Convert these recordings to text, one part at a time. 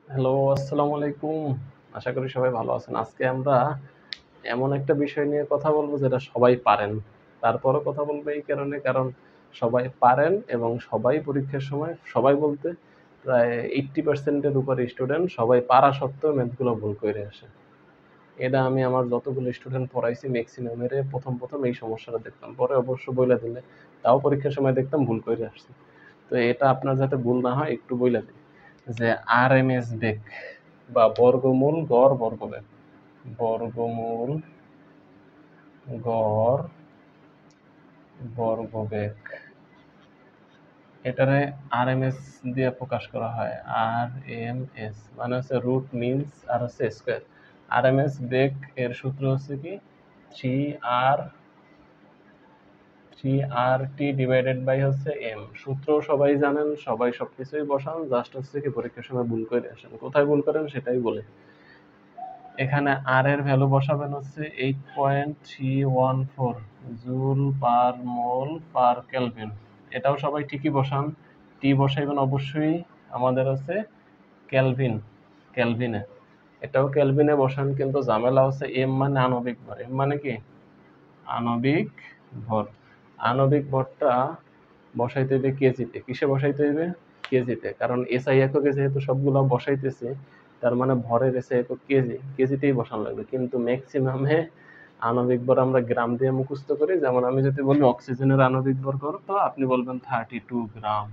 Hello, আসসালামু আলাইকুম। আশা করি সবাই ভালো আছেন। আজকে আমরা এমন একটা বিষয় নিয়ে কথা বলবো যেটা সবাই পারেন। তারপরও কথা বলবো এই কারণে, কারণ সবাই পারেন এবং সবাই পরীক্ষার সময়, সবাই বলতে প্রায় 80% এর উপরে স্টুডেন্ট সবাই পারা সত্ত্বেও ম্যাথগুলো ভুল করে আসে। এটা আমি আমার যতগুলো স্টুডেন্ট পড়াইছি ম্যাক্সিমামের প্রথম এই সমস্যাটা দেখতাম। পরে অবশ্য বইলা দিলে তাও পরীক্ষার সময় দেখতাম ভুল করে আসছে। তো এটা আপনার যাতে ভুল না হয় একটু বইলা দিই যে আরএমএস বেগ বা বর্গমূল গড় বর্গবেগ, বর্গমূল গড় বর্গবেগ এটারে আরএমএস দিয়ে প্রকাশ করা হয়। আরএমএস মানে হচ্ছে রুট মিনস আর হচ্ছে স্কোয়ার। আরএমএস বেগ এর সূত্র হচ্ছে কি three R three R T divided by হচ্ছে এম। সূত্র সবাই জানেন, সবাই সবকিছুই বসান, জাস্ট হচ্ছে কি পরীক্ষার সময় ভুল করে আসেন। কোথায় ভুল করেন সেটাই বলে। এখানে আর এর ভ্যালু বসাবেন হচ্ছে 8.314 জুল পার মোল পার কেলভিন। এটাও সবাই ঠিকই বসান। টি বসাইবেন অবশ্যই আমাদের হচ্ছে কেলভিন, কেলভিনে। এটাও কেলভিনে বসান, কিন্তু ঝামেলা হচ্ছে এম মানে আণবিক ভর। এম মানে কি আণবিক ভর। আণবিক ভরটা বসাইতে হইবে কেজিতে। কিসে বসাইতে হইবে? কেজিতে। কারণ এসআই এককে যেহেতু সবগুলো বসাইতেছি, তার মানে ভরের এসআই একক কেজি, কেজিতেই বসানো লাগবে। কিন্তু ম্যাক্সিমামে আণবিক ভর আমরা গ্রাম দিয়ে মুখস্থ করি। যেমন আমি যদি বলি অক্সিজেনের আণবিক ভর কর, তো আপনি বলবেন 32 গ্রাম।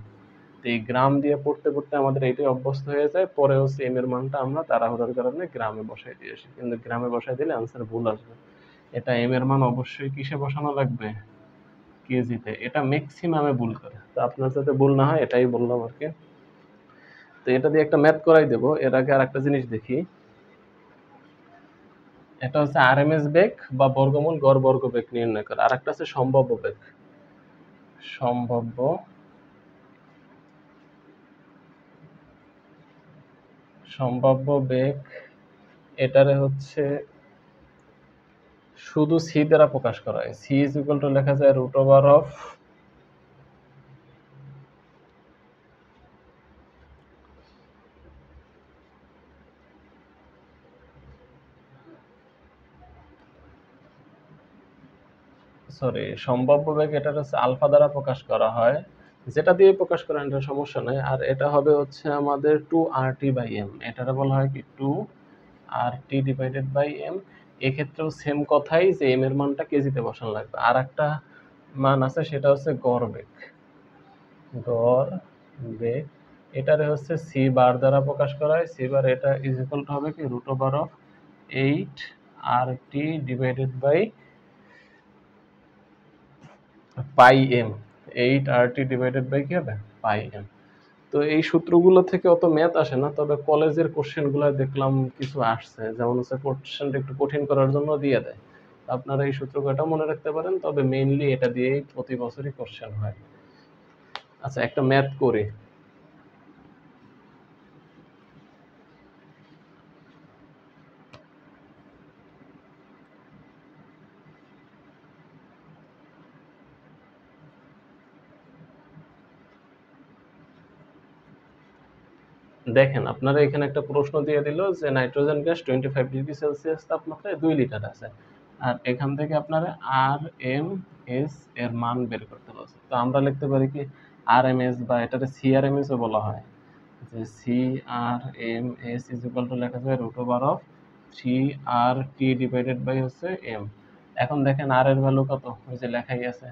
তো এই গ্রাম দিয়ে পড়তে পড়তে আমাদের এইটাই অভ্যস্ত হয়ে যায়। পরে হচ্ছে এম এর মানটা আমরা তাড়াহুড়োর কারণে গ্রামে বসাই দিয়ে আসি, কিন্তু গ্রামে বসাই দিলে আনসার ভুল আসবে। এটা এম এর মান অবশ্যই কিসে বসানো লাগবে? কেজিতে। এটা ম্যাক্সিমামে ভুল করে। তো আপনার যাতে ভুল না হয় এটাই বললাম আর কি। তো এটা দিয়ে একটা ম্যাথ করাই দেবো। এর আগে আর একটা জিনিস দেখি। এটা হচ্ছে আরএমএস বেগ বা বর্গমূল গড় বর্গ বেগ নির্ণয় করা। আর একটা আছে সম্ভাব্য বেগ। সম্ভাব্য সম্ভাব্য বেগ এটারে হচ্ছে শুধু সি দ্বারা প্রকাশ করা হয়। সি ইজ ইকুয়াল টু লেখা যায় রুট ওভার অফ সম্ভাব্য বেগ এটা হচ্ছে আলফা দ্বারা প্রকাশ করা হয়। যেটা দিয়ে প্রকাশ করেন এটা সমস্যা নাই। আর এটা হবে হচ্ছে আমাদের 2RT/m। এটারে বলা হয় কি 2RT ডিভাইডেড বাই এম। এক্ষেত্রেও সেম কথাই যে এম এর মানটা কেজিতে বসানো লাগবে। আর একটা মান আছে সেটা হচ্ছে গড় বেগ। গড় বেগ এটারে হচ্ছে সি বার দ্বারা প্রকাশ করা হয়। সি বার এটা ইজ ইকুয়াল টু হবে কি root over of 8RT divided by pi M. 8RT divided by কি হবে? Pi M. তো এই সূত্রগুলো থেকে অত ম্যাথ আসে না, তবে কলেজের কোশ্চেনগুলো দেখলাম কিছু আসছে, যেমন হচ্ছে কোশ্চেনটা একটু কঠিন করার জন্য দিয়ে দেয়। আপনারা এই সূত্র কয়টা মনে রাখতে পারেন, তবে মেইনলি এটা দিয়েই প্রতি বছরই কোশ্চেন হয়। আচ্ছা, একটা ম্যাথ করি। দেখেন, আপনারা এখানে একটা প্রশ্ন দিয়ে দিল যে নাইট্রোজেন গ্যাস 25 ডিগ্রি সেলসিয়াস তাপমাত্রায় 2 লিটার আছে, আর এখান থেকে আপনারা আর এম এস এর মান বের করতে বলছে। তো আমরা লিখতে পারি কি আর এম এস, বা এটাতে সিআরএমএস ও বলা হয়, যে সিআরএমএস ইজ ইকুয়াল টু লেখা যায় root over of 3RT divided by হচ্ছে এম। এখন দেখেন আর এর ভ্যালু কত, ওই যে লেখাই আছে।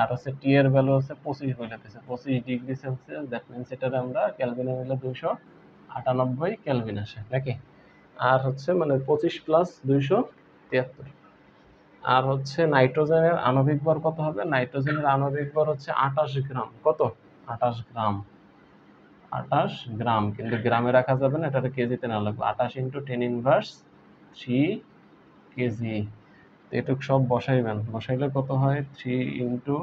আর হচ্ছে টি এর ভ্যালু হচ্ছে 25 বলেছে, 25 ডিগ্রি সেলসিয়াস। দ্যাট মিনস এটার আমরা ক্যালভিনে নিলে 298 ক্যালভিন আসে নাকি। আর হচ্ছে মানে 25 প্লাস 273। আর হচ্ছে নাইট্রোজেনের আণবিক ভর কত হবে? নাইট্রোজেনের আণবিক ভর হচ্ছে 28 গ্রাম। কত? 28 গ্রাম। 28 গ্রাম, কিন্তু গ্রামে রাখা যাবে না, এটাকে কেজিতে নেওয়া লাগবে। 28 × 10⁻³ কেজি। এটুক সব বসাইবেন, বসাইলে কত হয়? 3 ×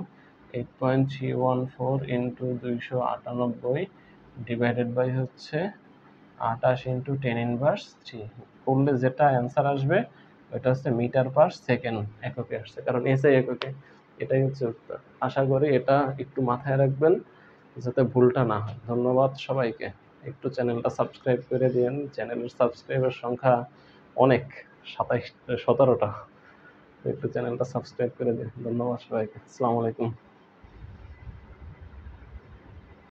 8.314 × 298 ডিভাইডেড বাই হচ্ছে 28 × 10⁻³ করলে যেটা অ্যান্সার আসবে ওটা হচ্ছে মিটার পার সেকেন্ড এককে আসছে, কারণ এসআই এককে। এটাই হচ্ছে উত্তর। আশা করি এটা একটু মাথায় রাখবেন যাতে ভুলটা না হয়। ধন্যবাদ সবাইকে। একটু চ্যানেলটা সাবস্ক্রাইব করে দিন। চ্যানেলের সাবস্ক্রাইবার সংখ্যা অনেক, 17টা। একটু চ্যানেলটা সাবস্ক্রাইব করে দিন। ধন্যবাদ সবাইকে। আসসালামু আলাইকুম।